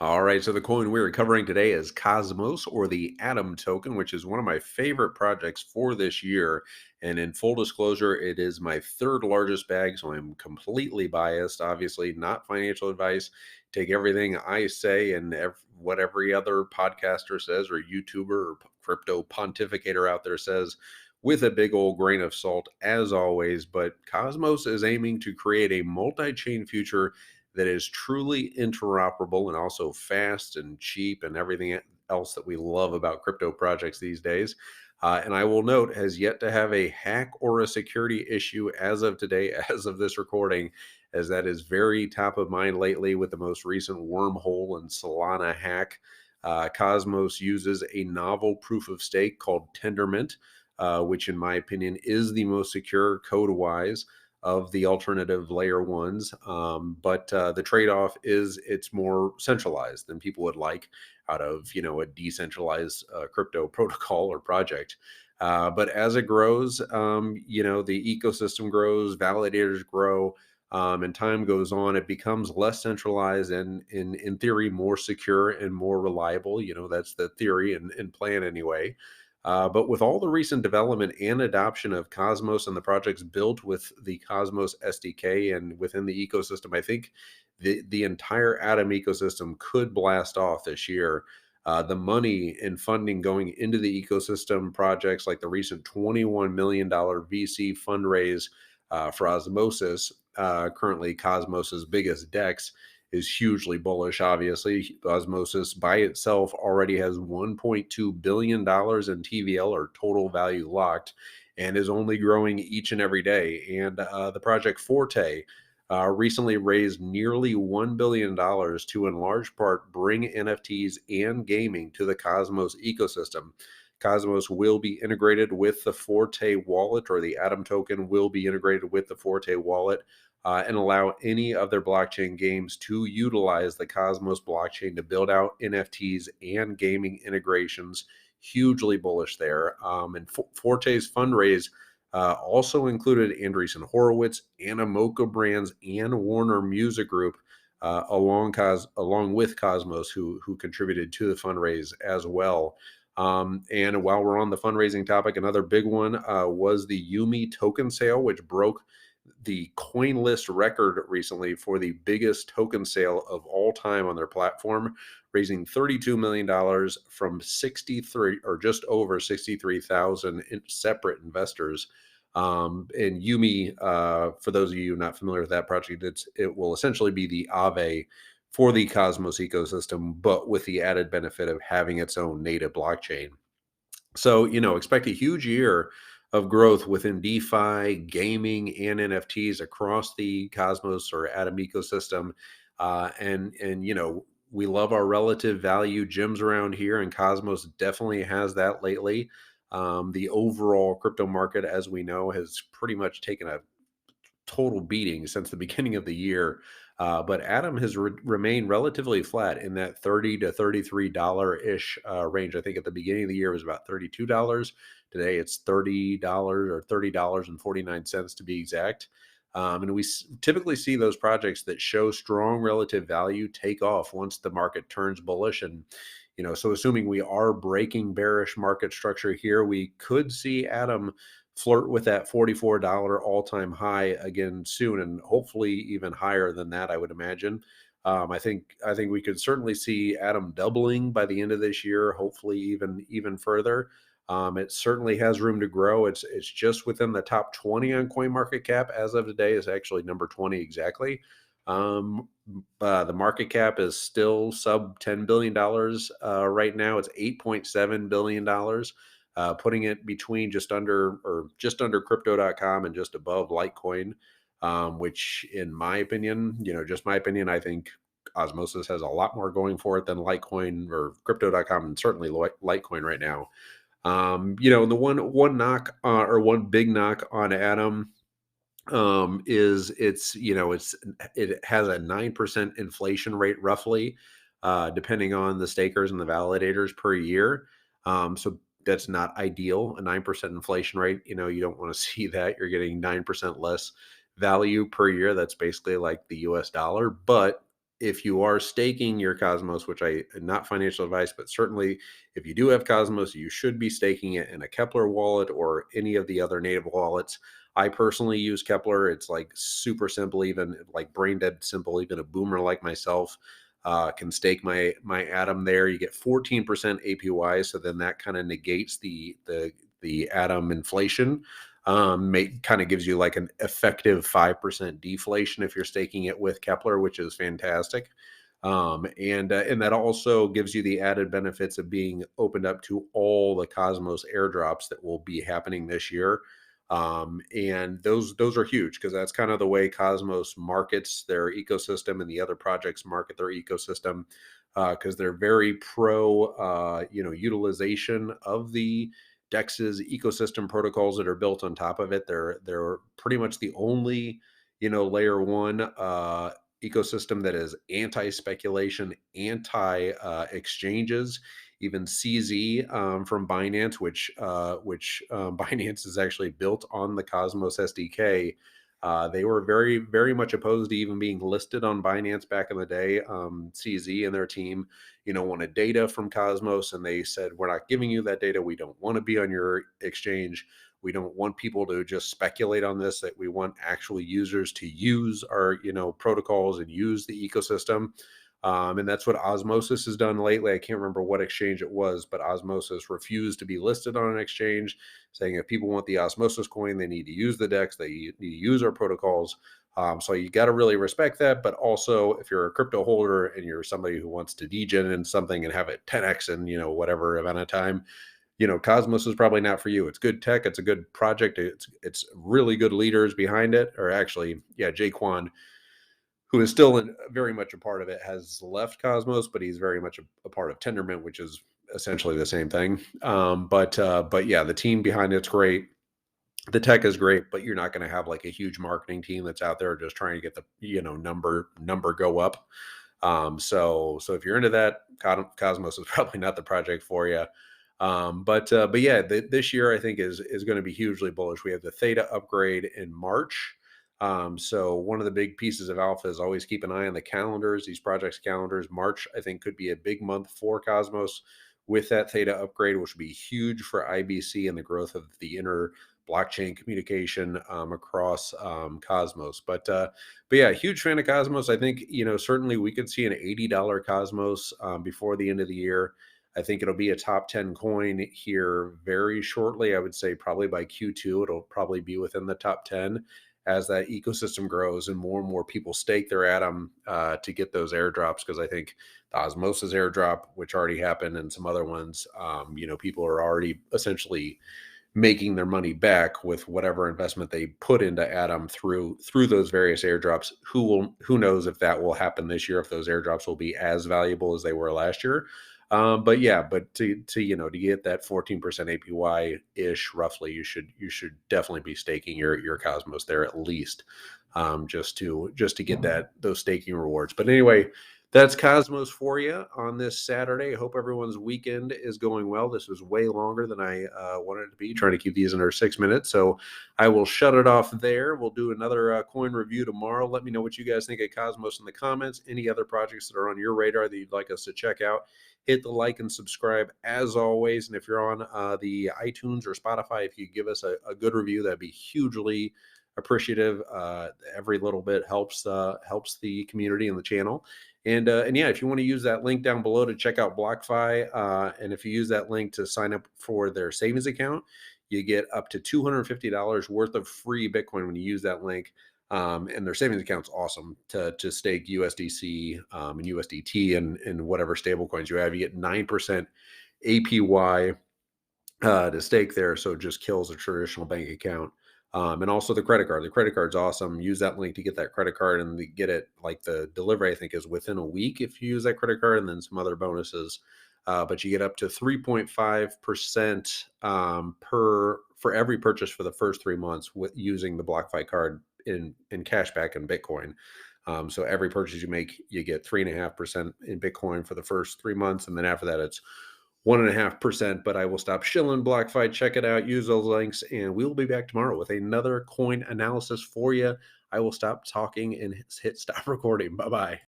All right, so the coin we're covering today is Cosmos or the Atom token, which is one of my favorite projects for this year. And in full disclosure, it is my third largest bag, so I'm completely biased. Obviously, not financial advice. Take everything I say and what every other podcaster says, or YouTuber, or crypto pontificator out there says with a big old grain of salt, as always. But Cosmos is aiming to create a multi chain future that is truly interoperable and also fast and cheap and everything else that we love about crypto projects these days. And I will note, has yet to have a hack or a security issue as of today, as of this recording, as that is very top of mind lately with the most recent wormhole and Solana hack. Cosmos uses a novel proof of stake called Tendermint, which, in my opinion, is the most secure code wise of the alternative layer ones. But the trade off is it's more centralized than people would like out of a decentralized crypto protocol or project. But as it grows, the ecosystem grows, validators grow. And time goes on, it becomes less centralized and, in theory, more secure and more reliable. That's the theory and plan anyway. But with all the recent development and adoption of Cosmos and the projects built with the Cosmos SDK and within the ecosystem, I think the entire Atom ecosystem could blast off this year. The money and funding going into the ecosystem projects like the recent $21 million VC fundraise for Osmosis, currently Cosmos's biggest DEX, is hugely bullish. Obviously, Osmosis by itself already has $1.2 billion in TVL or total value locked and is only growing each and every day. And the project Forte recently raised nearly $1 billion to, in large part, bring NFTs and gaming to the Cosmos ecosystem. Cosmos will be integrated with the Forte wallet, or the Atom token will be integrated with the Forte wallet, and allow any of their blockchain games to utilize the Cosmos blockchain to build out NFTs and gaming integrations. Hugely bullish there. And Forte's fundraise also included Andreessen Horowitz, Animoca Brands, and Warner Music Group, along with Cosmos, who contributed to the fundraise as well. And while we're on the fundraising topic, another big one was the Yumi token sale, which broke the CoinList record recently for the biggest token sale of all time on their platform, raising $32 million from 63 or just over 63,000 separate investors. And Yumi, for those of you not familiar with that project, it will essentially be the Aave for the Cosmos ecosystem, but with the added benefit of having its own native blockchain. So, expect a huge year of growth within DeFi, gaming, and NFTs across the Cosmos or Atom ecosystem. And we love our relative value gems around here, and Cosmos definitely has that lately. The overall crypto market, as we know, has pretty much taken a total beating since the beginning of the year. But Atom has remained relatively flat in that $30 to $33 ish range. I think at the beginning of the year it was about $32. Today it's $30 or $30.49 to be exact. And we typically see those projects that show strong relative value take off once the market turns bullish. And so assuming we are breaking bearish market structure here, we could see Atom flirt with that $44 all-time high again soon, and hopefully even higher than that, I would imagine. I think we could certainly see Atom doubling by the end of this year, hopefully even further. It certainly has room to grow. It's just within the top 20 on CoinMarketCap as of today. Is actually number 20 exactly. The market cap is still sub $10 billion right now. It's $8.7 billion, putting it between just under crypto.com and just above Litecoin, which, in my opinion, just my opinion, I think Osmosis has a lot more going for it than Litecoin or crypto.com, and certainly Litecoin right now. The one knock, or one big knock on Atom, is it has a 9% inflation rate roughly, depending on the stakers and the validators per year. So that's not ideal. A 9% inflation rate, you don't want to see that. You're getting 9% less value per year. That's basically like the US dollar. But if you are staking your Cosmos, which I not financial advice, but certainly if you do have Cosmos, you should be staking it in a Kepler wallet or any of the other native wallets. I personally use Kepler. It's like super simple, even like brain dead simple. Even a boomer like myself can stake my Atom there. You get 14% APY, so then that kind of negates the Atom inflation. Kind of gives you like an effective 5% deflation if you're staking it with Kepler, which is fantastic. And that also gives you the added benefits of being opened up to all the Cosmos airdrops that will be happening this year. And those are huge because that's kind of the way Cosmos markets their ecosystem, and the other projects market their ecosystem, because they're very pro utilization of the Dex's ecosystem protocols that are built on top of it. They're pretty much the only layer one ecosystem that is anti-speculation, anti exchanges. Even CZ from Binance, which Binance is actually built on the Cosmos SDK. They were very, very much opposed to even being listed on Binance back in the day. CZ and their team, wanted data from Cosmos, and they said, "We're not giving you that data. We don't want to be on your exchange. We don't want people to just speculate on this. That we want actual users to use our, protocols and use the ecosystem." And that's what Osmosis has done lately. I can't remember what exchange it was, but Osmosis refused to be listed on an exchange, saying if people want the Osmosis coin, they need to use the DEX, they need to use our protocols. So you got to really respect that. But also, if you're a crypto holder and you're somebody who wants to degen in something and have it 10x in whatever amount of time, Cosmos is probably not for you. It's good tech. It's a good project. It's really good leaders behind it. Or actually, yeah, Jaquan, who is still very much a part of it, has left Cosmos, but he's very much a part of Tendermint, which is essentially the same thing. But yeah, the team behind it's great. The tech is great, but you're not going to have like a huge marketing team that's out there just trying to get the number go up. So if you're into that, Cosmos is probably not the project for you. But yeah, this year I think is going to be hugely bullish. We have the Theta upgrade in March. So one of the big pieces of alpha is always keep an eye on the calendars, these projects calendars. March, I think, could be a big month for Cosmos with that Theta upgrade, which would be huge for IBC and the growth of the inner blockchain communication across Cosmos. But yeah, huge fan of Cosmos. I think, certainly we could see an $80 Cosmos before the end of the year. I think it'll be a top 10 coin here very shortly. I would say probably by Q2, it'll probably be within the top 10 as that ecosystem grows and more people stake their Atom to get those airdrops. Because I think the Osmosis airdrop, which already happened, and some other ones, people are already essentially making their money back with whatever investment they put into Atom through those various airdrops. Who knows if that will happen this year, if those airdrops will be as valuable as they were last year. But yeah, but to get that 14% APY ish roughly, you should definitely be staking your Cosmos there at least, just to get those staking rewards. But anyway, that's Cosmos for you on this Saturday. I hope everyone's weekend is going well. This was way longer than I wanted it to be, trying to keep these under 6 minutes. So I will shut it off there. We'll do another coin review tomorrow. Let me know what you guys think of Cosmos in the comments. Any other projects that are on your radar that you'd like us to check out, hit the like and subscribe as always. And if you're on the iTunes or Spotify, if you give us a good review, that'd be hugely appreciative. Every little bit helps the community and the channel. And yeah, if you want to use that link down below to check out BlockFi, and if you use that link to sign up for their savings account, you get up to $250 worth of free Bitcoin when you use that link. And their savings account's awesome to stake USDC and USDT and whatever stable coins you have. You get 9% APY to stake there, so it just kills a traditional bank account. And also the credit card. The credit card's awesome. Use that link to get that credit card and get it. Like the delivery, I think, is within a week if you use that credit card, and then some other bonuses. But you get up to 3.5% for every purchase for the first 3 months with using the BlockFi card in cashback in Bitcoin. So every purchase you make, you get 3.5% in Bitcoin for the first 3 months, and then after that, it's 1.5%. But I will stop shilling BlockFi. Check it out. Use those links, and we will be back tomorrow with another coin analysis for you. I will stop talking and hit stop recording. Bye bye.